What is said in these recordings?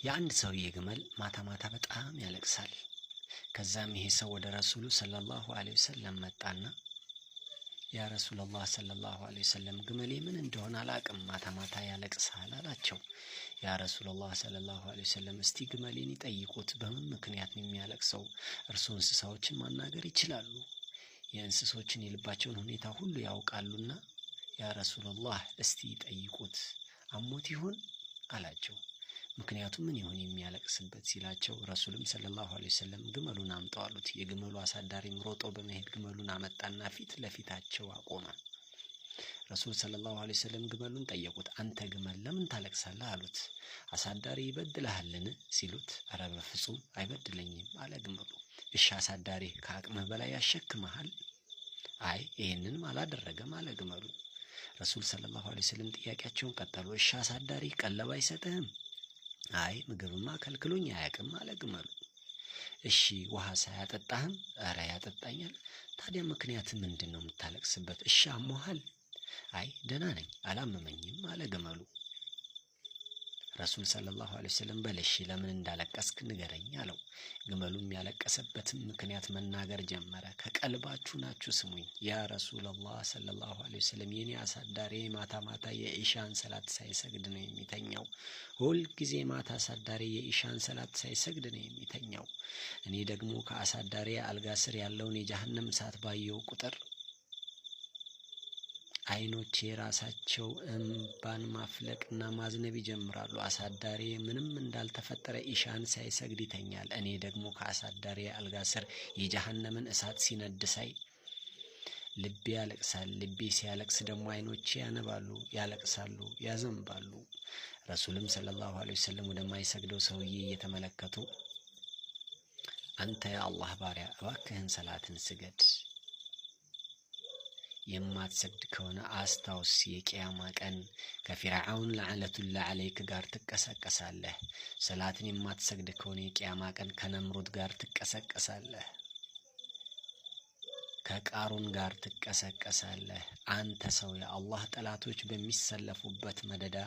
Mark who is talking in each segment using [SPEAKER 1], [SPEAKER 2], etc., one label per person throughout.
[SPEAKER 1] የአንድ ሰውዬ ግመል ማታ ማታ በጣም ያለቅሳል። ከዛም ይሄ ሰው ወደ ረሱሉ ሰለላሁ ዐለይሂ ወሰለም መጣና ያ ረሱላህ ሰለላሁ ዐለይሂ ወሰለም ግመሌ ምን እንደሆነ አላቅም ማታ ማታ ያለቅሳል አላቸው። ያ ረሱላህ ሰለላሁ ዐለይሂ ወሰለም እስቲ ግመሌን ይጠይቁት በምን ምክንያት ነው የሚያለቅሰው? እርሱ እንስሳዎችን ማናገር ይችላሉ፣ የእንስሶችን የልባቸውን ሁኔታ ሁሉ ያውቃሉና ያ ረሱላህ እስቲ ይጠይቁት አሞት ይሆን አላቸው። ምክንያቱም ምን ይሆን የሚያለቅስበት ሲላቸው ረሱልም ሰለላሁ ዐለይሂ ወሰለም ግመሉን አምጣው አሉት። የግመሉ አሳዳሪም ሮጦ በመሄድ ግመሉን አመጣና ፊት ለፊታቸው አቆመ። ረሱል ሰለላሁ ዐለይሂ ወሰለም ግመሉን ጠየቁት። አንተ ግመል ለምን ታለቅሳለህ አሉት። አሳዳሪ ይበድልሃልን ሲሉት ኧረ በፍጹም አይበድለኝም አለ ግመሉ። እሺ አሳዳሪ ከአቅምህ በላይ ያሸክመሃል? አይ ይሄንንም አላደረገም አለ ግመሉ። ረሱል ሰለላሁ ዐለይሂ ወሰለም ጥያቄያቸውን ቀጠሉ። እሺ አሳዳሪ ቀለብ አይሰጥህም? አይ ምግብማ ከልክሎኝ አያውቅም አለ ግመሉ። እሺ ውሃ ሳያጠጣህም? ኧረ ያጠጣኛል። ታዲያ ምክንያት ምንድነው የምታለቅስበት? እሺ አሞሃል? አይ ደህና ነኝ አላመመኝም አለ ግመሉ። ረሱል ሰለላሁ ዐለይሂ ወሰለም በለሽ ለምን እንዳለቀስክ ንገረኝ አለው። ግመሉም ያለቀሰበትን ምክንያት መናገር ጀመረ። ከቀልባችሁ ናችሁ ስሙኝ ያ ረሱላህ ሰለላሁ ዐለይሂ ወሰለም፣ የኔ አሳዳሪ ማታ ማታ የኢሻን ሰላት ሳይሰግድ ነው የሚተኛው። ሁል ጊዜ ማታ አሳዳሪ የኢሻን ሰላት ሳይሰግድ ነው የሚተኛው። እኔ ደግሞ ከአሳዳሪ አልጋ ስር ያለውን የጀሃነም እሳት ባየው ቁጥር አይኖቼ ራሳቸው እንባን ማፍለቅና ማዝነብ ይጀምራሉ። አሳዳሪ ምንም እንዳልተፈጠረ ኢሻን ሳይሰግድ ይተኛል። እኔ ደግሞ ከአሳዳሪ አልጋ ስር የጀሃነምን እሳት ሲነድ ሳይ ልቤ ያለቅሳል። ልቤ ሲያለቅስ ደግሞ አይኖቼ ያነባሉ፣ ያለቅሳሉ፣ ያዘንባሉ። ረሱልም ሰለላሁ ዐለይሂ ወሰለም ወደማይሰግደው ሰውዬ እየተመለከቱ አንተ የአላህ ባሪያ እባክህን ሰላትን ስገድ፣ የማትሰግድ ከሆነ አስታውስ የቂያማ ቀን ከፊርዓውን ለዐነቱላህ ዐለይክ ጋር ትቀሰቀሳለህ። ሰላትን የማትሰግድ ከሆነ የቂያማ ቀን ከነምሩድ ጋር ትቀሰቀሳለህ፣ ከቃሩን ጋር ትቀሰቀሳለህ። አንተ ሰው የአላህ ጠላቶች በሚሰለፉበት መደዳ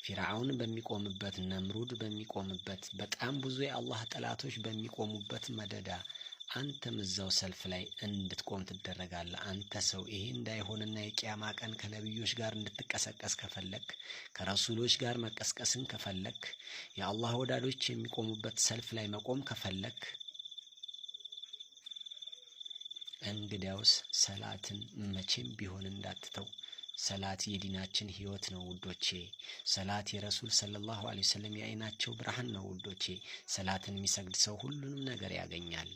[SPEAKER 1] ፊርዓውን በሚቆምበት፣ ነምሩድ በሚቆምበት፣ በጣም ብዙ የአላህ ጠላቶች በሚቆሙበት መደዳ አንተም እዛው ሰልፍ ላይ እንድትቆም ትደረጋለህ። አንተ ሰው ይሄ እንዳይሆንና የቂያማ ቀን ከነብዮች ጋር እንድትቀሰቀስ ከፈለክ፣ ከረሱሎች ጋር መቀስቀስን ከፈለክ፣ የአላህ ወዳዶች የሚቆሙበት ሰልፍ ላይ መቆም ከፈለክ እንግዲያውስ ሰላትን መቼም ቢሆን እንዳትተው። ሰላት የዲናችን ህይወት ነው ውዶቼ። ሰላት የረሱል ሰለላሁ ዐለይሂ ወሰለም የአይናቸው ብርሃን ነው ውዶቼ። ሰላትን የሚሰግድ ሰው ሁሉንም ነገር ያገኛል።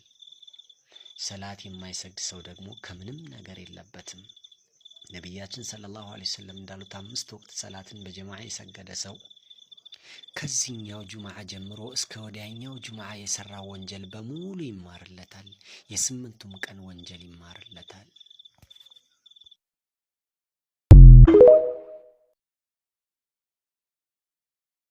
[SPEAKER 1] ሰላት የማይሰግድ ሰው ደግሞ ከምንም ነገር የለበትም። ነቢያችን ሰለላሁ ዐለይሂ ወሰለም እንዳሉት 5 ወቅት ሰላትን በጀማዓ የሰገደ ሰው ከዚህኛው ጁምዓ ጀምሮ እስከ ወዲያኛው ጁምዓ የሰራ ወንጀል በሙሉ ይማርለታል። የ8ቱም ቀን ወንጀል ይማርለታል።